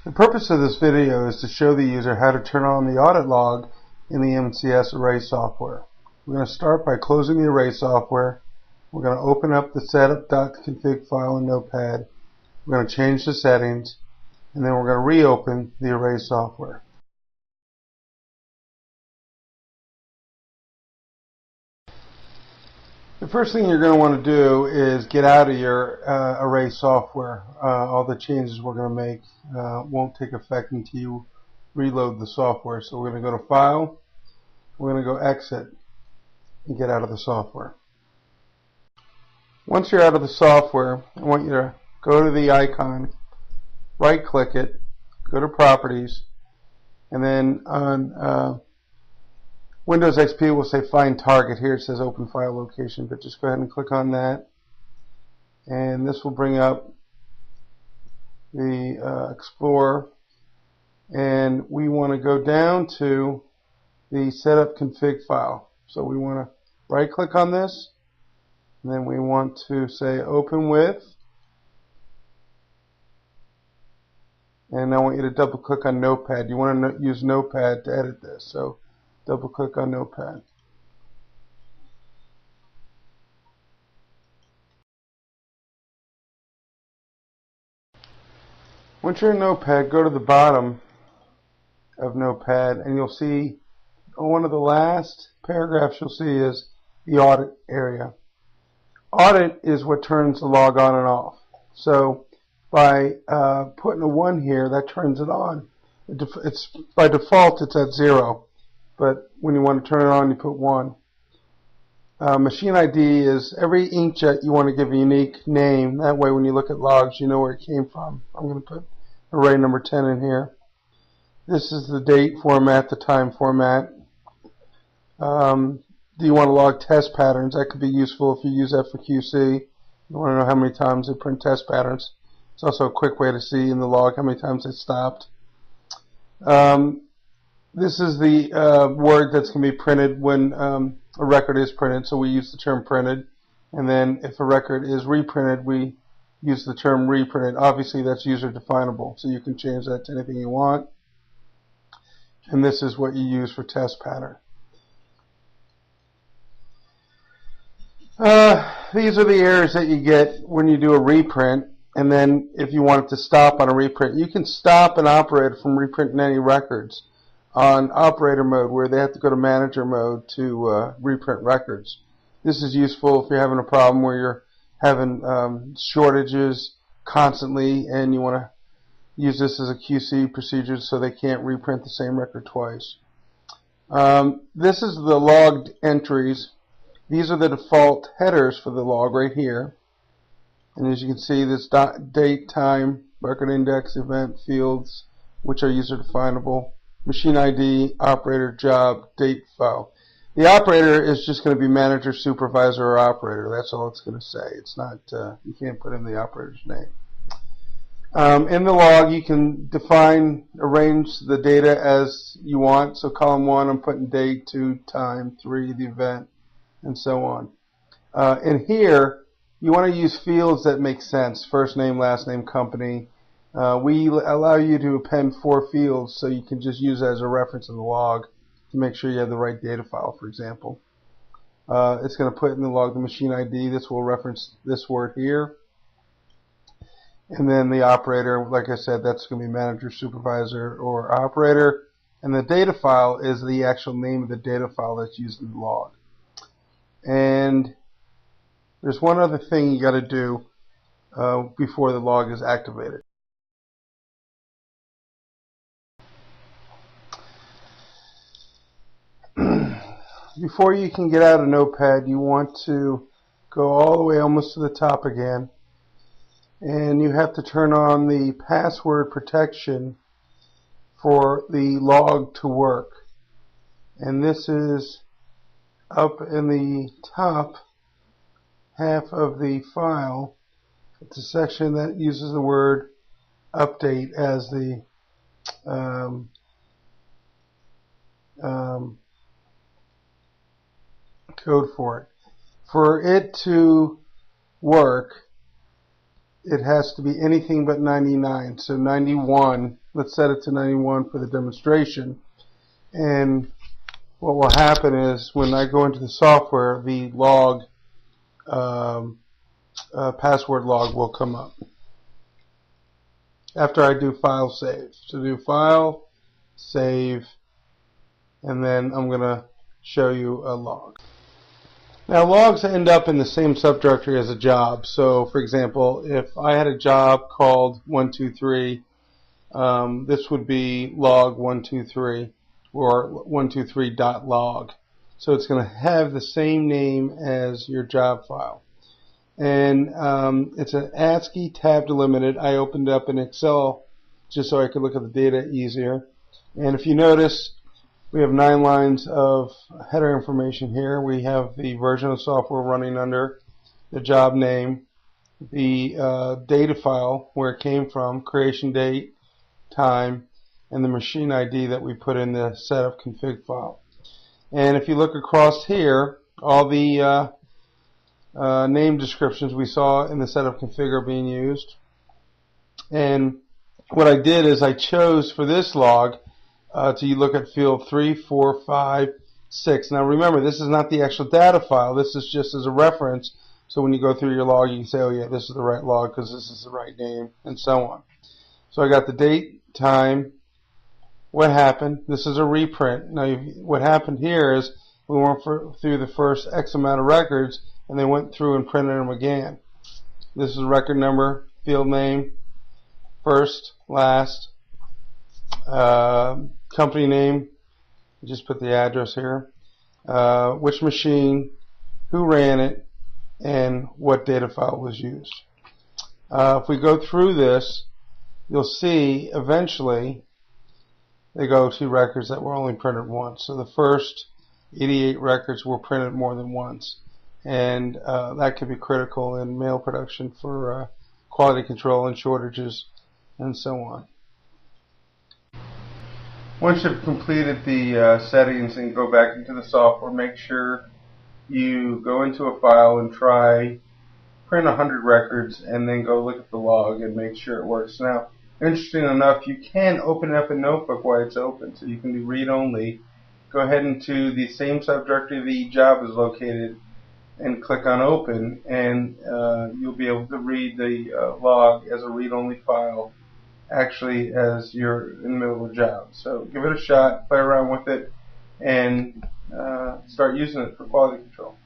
The purpose of this video is to show the user how to turn on the audit log in the MCS array software. We're going to start by closing the array software. We're going to open up the setup.config file in Notepad. We're going to change the settings, and then we're going to reopen the array software. The first thing you're going to want to do is get out of your array software. All the changes we're going to make won't take effect until you reload the software. So we're going to go to File, we're going to go Exit, and get out of the software. Once you're out of the software, I want you to go to the icon, right-click it, go to Properties, and then on Windows XP will say Find Target. Here it says Open File Location, but just go ahead and click on that, and this will bring up the Explorer, and we want to go down to the Setup Config file. So we want to right-click on this, and then we want to say Open With, and I want you to double-click on Notepad. You want to use Notepad to edit this, so double-click on Notepad. Once you're in Notepad, go to the bottom of Notepad, and you'll see one of the last paragraphs you'll see is the audit area. Audit is what turns the log on and off. So by putting a 1 here, that turns it on. It's by default it's at 0. But when you want to turn it on, you put 1. Machine ID is every inkjet you want to give a unique name. That way when you look at logs, you know where it came from. I'm going to put array number 10 in here. This is the date format, the time format. Do you want to log test patterns? That could be useful if you use that for QC. You want to know how many times they print test patterns. It's also a quick way to see in the log how many times it stopped. This is the word that's going to be printed when a record is printed, so we use the term printed. And then if a record is reprinted, we use the term reprinted. Obviously that's user definable, so you can change that to anything you want. And this is what you use for test pattern. These are the errors that you get when you do a reprint. And then if you want it to stop on a reprint, you can stop an operator from reprinting any records on operator mode, where they have to go to manager mode to reprint records. This is useful if you're having a problem where you're having shortages constantly and you want to use this as a QC procedure so they can't reprint the same record twice. This is the logged entries. These are the default headers for the log right here. And as you can see, this date, time, record index, event, fields, which are user definable, machine ID, operator, job, date, file. The operator is just going to be manager, supervisor, or operator. That's all it's going to say. It's not, you can't put in the operator's name. In the log, you can arrange the data as you want. So column 1, I'm putting date, 2, time, 3, the event, and so on. In here, you want to use fields that make sense. First name, last name, company. We allow you to append 4 fields, so you can just use that as a reference in the log to make sure you have the right data file, for example. It's going to put in the log the machine ID. This will reference this word here. And then the operator, like I said, that's going to be manager, supervisor, or operator. And the data file is the actual name of the data file that's used in the log. And there's one other thing you got to do before the log is activated. Before you can get out of Notepad, you want to go all the way almost to the top again, and you have to turn on the password protection for the log to work. And this is up in the top half of the file. It's a section that uses the word update as the code for it. For it to work, it has to be anything but 99. So 91, let's set it to 91 for the demonstration. And what will happen is when I go into the software, the log, password log will come up after I do file save. So do file, save, and then I'm going to show you a log. Now logs end up in the same subdirectory as a job. So for example, if I had a job called 123, this would be log 123 or 123.log. So it's going to have the same name as your job file. And it's an ASCII tab delimited. I opened up in Excel just so I could look at the data easier. And if you notice, we have 9 lines of header information here. We have the version of software running under, the job name, the data file, where it came from, creation date, time, and the machine ID that we put in the setup config file. And if you look across here, all the name descriptions we saw in the setup config are being used. And what I did is I chose for this log to look at field 3, 4, 5, 6. Now remember, this is not the actual data file. This is just as a reference. So when you go through your log, you can say, oh yeah, this is the right log because this is the right name, and so on. So I got the date, time, what happened. This is a reprint. Now what happened here is we went through the first X amount of records, and they went through and printed them again. This is record number, field name, first, last, company name, just put the address here, which machine, who ran it, and what data file was used. If we go through this, you'll see eventually they go to records that were only printed once. So the first 88 records were printed more than once, and that can be critical in mail production for quality control and shortages and so on. Once you've completed the settings and go back into the software, make sure you go into a file and try print 100 records, and then go look at the log and make sure it works. Now, interesting enough, you can open up a notebook while it's open, so you can do read only. Go ahead into the same subdirectory the job is located and click on open, and you'll be able to read the log as a read only file, actually as you're in the middle of a job. So give it a shot, play around with it, and start using it for quality control.